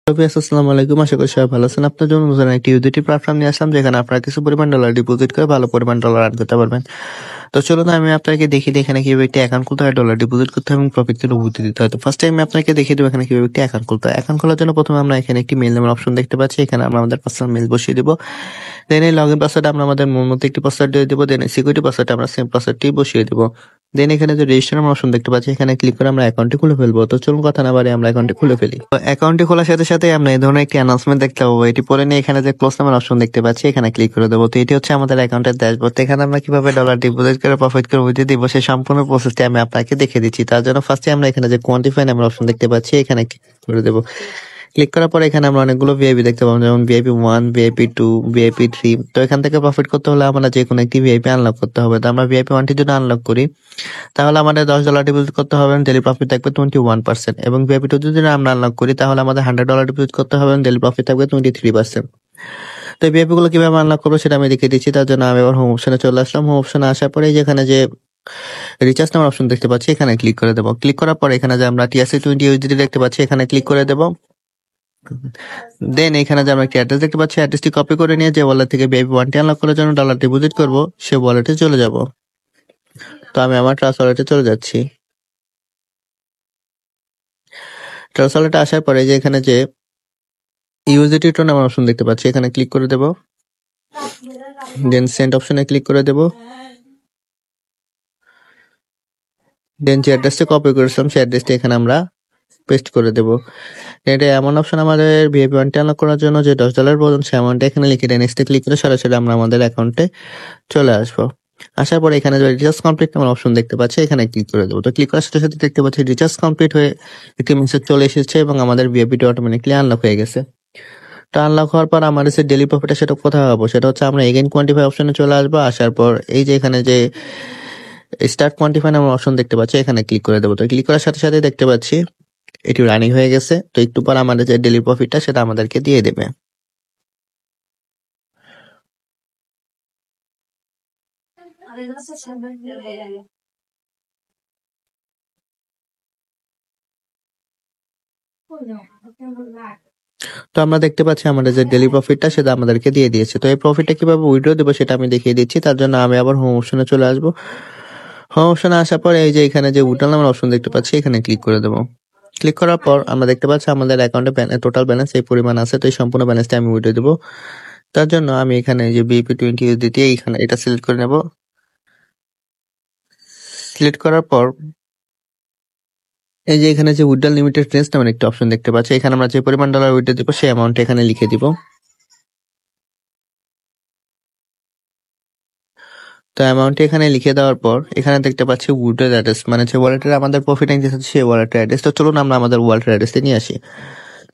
আসসালামু আলাইকুম, আশা করি সবাই ভালো আছেন। আপনার জন্য নতুন একটি ইউটিলিটি প্ল্যাটফর্ম নিয়ে আসলাম, যেখানে আপনারা কিছু পরিমাণ ডলার ডিপোজিট করে ভালো পরিমাণ ডলার আর্ন করতে পারবেন। তো চলুন আমি আপনাকে দেখিয়ে দিই এখানে কিভাবে একটি অ্যাকাউন্ট খুলতে হয়, ডলার ডিপোজিট করতে হয় এবং প্রফিটের অনুভূতি দিতে হয়। তো ফার্স্ট আমি আপনাকে দেখিয়ে দেবো এখানে কিভাবে একটি অ্যাকাউন্ট খুলতে হয়। অ্যাকাউন্ট খোলার জন্য প্রথমে আমরা এখানে একটি মেল নামের অপশন দেখতে পাচ্ছি, এখানে আমরা আমাদের পার্সোনাল মেল বসিয়ে দিব। দেন এই লগইন পাসওয়ার্ড আমরা আমাদের মন মতো একটি পাসওয়ার্ড দিয়ে দেবো। দেন সিকিউরিটি পাসওয়ার্ড আমরা সেম পাসওয়ার্ডটি বসিয়ে দেবো। দেন এখানে যে রেজিস্টার অপশন দেখতে পাচ্ছি, এখানে ক্লিক করে আমরা অ্যাকাউন্টটি খুলে ফেলবো। তো চলুন কথা না বাড়িয়ে আমরা অ্যাকাউন্টটি খুলে ফেলি। তো অ্যাকাউন্টটি খোলার সাথে সাথে আমরা এই ধরনের একটি অ্যানাউন্সমেন্ট দেখতে পাবো। এটি পরে নিয়ে এখানে যে ক্লোজ নামের অপশন দেখতে পাচ্ছি, এখানে ক্লিক করে দেবো। তো এটি হচ্ছে আমাদের অ্যাকাউন্টের ড্যাশবোর্ড। এখানে আমরা কিভাবে ডলার ডিপোজিট করে প্রফিট করে উইথড্র দিব সেই সম্পূর্ণ প্রসেসটি আমি আপনাকে দেখিয়ে দিচ্ছি। তার জন্য ফার্স্টে আমরা এখানে যে কোয়ান্টিফাই নামের অপশন দেখতে পাচ্ছি, এখানে ক্লিক করে দেবো। ক্লিক করার পর এখানে আমরা অনেকগুলো ভিআইপি দেখতে পাবো, যেমন ভিআইপি 1, ভিআইপি 2, ভিআইপি 3। তো এখান থেকে প্রফিট করতে হলে আমরা যে কোনো একটি ভিআইপি আনলক করতে হবে। তো আমরা ভিআইপি 1টি যদি আনলক করি, তাহলে আমাদের $10 ডিপোজিট করতে হবে, ডেইলি প্রফিট থাকবে 21%। এবং ভিআইপি 2 যদি আমরা আনলক করি, তাহলে আমাদের $100 ডিপোজিট করতে হবে, ডেইলি প্রফিট থাকবে 23%। তো এই ভিআইপি গুলো কিভাবে আনলক করবো সেটা আমি দেখিয়ে দিচ্ছি। তার জন্য আমি আবার হোম অপশনে চলে আসলাম। হোম অপশনে আসার পরে যেখানে যে রিচার্জ নামের অপশন দেখতে পাচ্ছি, এখানে ক্লিক করে দেবো। ক্লিক করার পর এখানে যে আমরা TRC20 USDT দেখতে পাচ্ছি, এখানে ক্লিক করে দেবো। দেন এখানে যে আমরা একটি অ্যাড্রেস দেখতে পাচ্ছি, অ্যাড্রেসটি কপি করে নিয়ে যে ওয়ালেট থেকে ভিআইপি 1টি আনলক করার জন্য ডলার ডিপোজিট করব, সে ওয়ালেটে চলে যাব। তো আমি আমার ট্রাস্ট ওয়ালেটে চলে যাচ্ছি। ট্রাস্ট ওয়ালেটে আসার পরে যে এখানে যে ইউএসডিটি টো নামের অপশন দেখতে পাচ্ছি, এখানে ক্লিক করে দেব। দেন সেন্ড অপশনে ক্লিক করে দেব। দেন যে অ্যাড্রেসটি কপি করেছিলাম সেই অ্যাড্রেসটি এখানে আমরা পেস্ট করে দেব। এটা এমন অপশন আমাদের ভিআইপি 1টি আনলক করার জন্য যে $10 প্রয়োজন, সে অ্যামাউন্টটা এখানে লিখে নেক্সটে ক্লিক করে সরাসরি আমরা আমাদের অ্যাকাউন্টে চলে আসবো। আসার পরে এখানে যে রিচার্জ কমপ্লিট নামের অপশন দেখতে পাচ্ছি, এখানে ক্লিক করে দেবো। তো ক্লিক করার সাথে সাথে দেখতে পাচ্ছি রিচার্জ কমপ্লিট হয়ে একটি মেসেজ চলে এসেছে এবং আমাদের ভিআইপিটি অটোমেটিক্যালি আনলক হয়ে গেছে। তো আনলক হওয়ার পর আমাদের যে ডেইলি প্রফিট সেটা কোথায় পাবো, সেটা হচ্ছে আমরা এগেইন কোয়ান্টিফাই অপশনে চলে আসবো। আসার পর এই যে এখানে যে স্টার্ট কোয়ান্টিফাই নামের অপশন দেখতে পাচ্ছি, এখানে ক্লিক করে দেবো। তো ক্লিক করার সাথে সাথে দেখতে পাচ্ছি এটি রানিং হয়ে গেছে। তো একটু পর আমাদের যে ডেইলি প্রফিটটা সেটা আমাদেরকে দিয়ে দেবে। তো আমরা দেখতে পাচ্ছি আমাদের যে ডেইলি প্রফিটটা সেটা আমাদেরকে দিয়ে দিয়েছে। তো এই প্রফিটটা কিভাবে উইথড্র দেবো সেটা আমি দেখিয়ে দিচ্ছি। তার জন্য আমি আবার হোম অপশনে চলে আসবো। হোম অপশনে আসার পরে এই যে এখানে যে উইথড্র নামের অপশন দেখতে পাচ্ছি, এখানে ক্লিক করে দেবো। ক্লিক করার পর আমরা দেখতে পাচ্ছি আমাদের অ্যাকাউন্টে টোটাল ব্যালেন্স এই পরিমাণ আছে। তো এই সম্পূর্ণ ব্যালেন্সটা আমি উইথড্র দেবো। তার জন্য আমি এখানে যে BEP20 USDT এখানে এটা সিলেক্ট করে নেব। সিলেক্ট করার পর এই যে এখানে যে উইথড্রল লিমিটেড রেঞ্জ নামের একটা অপশন দেখতে পাচ্ছি, এখানে আমরা যে পরিমাণ ডলার উইথড্র দেবো সেই অ্যামাউন্ট এখানে লিখে দিব। তো অ্যামাউন্ট এখানে লিখে দেওয়ার পর এখানে দেখতে পাচ্ছি উইথড্রল অ্যাড্রেস, মানে যে ওয়ালেটের আমাদের প্রফিট এন্ট্রি আছে সেই ওয়ালেটের অ্যাড্রেস। তো চলুন আমরা আমাদের ওয়ালেটের অ্যাড্রেসে নিয়ে আসি।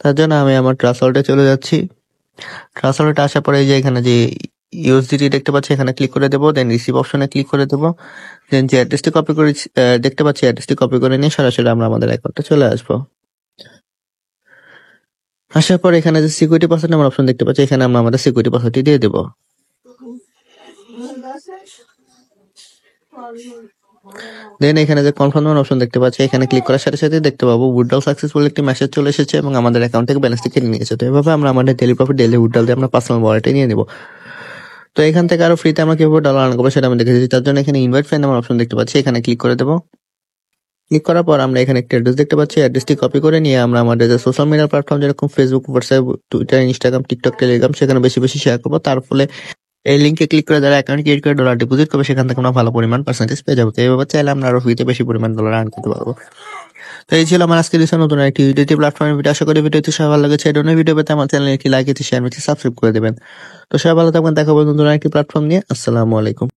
তার জন্য আমি আমার ট্রাস্ট ওয়ালেটে চলে যাচ্ছি। ট্রাস্ট ওয়ালেটে আসার পরে এই যে এখানে যে ইউএসডিটি দেখতে পাচ্ছি, এখানে ক্লিক করে দেবো। দেন রিসিভ অপশনে ক্লিক করে দেবো। দেন যে অ্যাড্রেসটি কপি করে দেখতে পাচ্ছি, অ্যাড্রেসটি কপি করে নিয়ে সরাসরি আমরা আমাদের অ্যাকাউন্টে চলে আসবো। আসার পর এখানে যে সিকিউরিটি পাসওয়ার্ড নামের অপশন দেখতে পাচ্ছি, এখানে আমরা আমাদের সিকিউরিটি পাসওয়ার্ডটি দিয়ে দেবো। দেন এখানে যে কনফার্ম অপশন দেখতে পাচ্ছি, এখানে ক্লিক করার সাথে সাথে দেখতে পাবো উইথড্রল সাকসেসফুল একটি মেসেজ চলে এসেছে এবং আমাদের অ্যাকাউন্ট থেকে ব্যালেন্সটি কেটে নিয়েছে। তো এভাবে আমরা আমাদের ডেইলি প্রফিট ডেইলি উইথড্রল দিয়ে আমরা পার্সোনাল ওয়ালেটে নিয়ে নেব। তো এখান থেকে আরো ফ্রিতে আমরা কিভাবে ডলার আর্ন করবো সেটা আমি দেখে দিচ্ছি। তার জন্য এখানে ইনভাইট ফ্রেন্ড নামের অপশন দেখতে পাচ্ছি, এখানে ক্লিক করে দেবো। ক্লিক করার পর আমরা এখানে একটা অ্যাড্রেস দেখতে পাচ্ছি, অ্যাড্রেসটি কপি করে নিয়ে আমরা আমাদের যে সোশ্যাল মিডিয়া প্ল্যাটফর্ম যেরকম Facebook, WhatsApp, Twitter, Instagram, TikTok, Telegram, সেখানে বেশি বেশি শেয়ার করবো। তার ফলে এই লিঙ্কে ক্লিক করে যারা অ্যাকাউন্ট ক্রিয়েট করে ডলার ডিপোজিট করবে, সেখান থেকে আমরা ভালো পরিমাণ পার্সেন্টেজ পেয়ে যাবো। তো এইভাবে চাইলে আমরা আরো ফ্রিতে বেশি পরিমাণ ডলার আর্ন করতে পারবো। তো এই ছিল আমার আজকে নতুন একটি ইউটিলিটি প্ল্যাটফর্মের ভিডিও। আশা করি ভিডিওটি সবাই ভালো লেগেছে। এই ধরনের ভিডিও পেতে আমার চ্যানেলে একটি লাইক, শেয়ার, সাবস্ক্রাইব করে দেবেন। তো সবাই ভালো থাকবেন, দেখা হবে নতুন একটি প্ল্যাটফর্ম নিয়ে। আসসালামু আলাইকুম।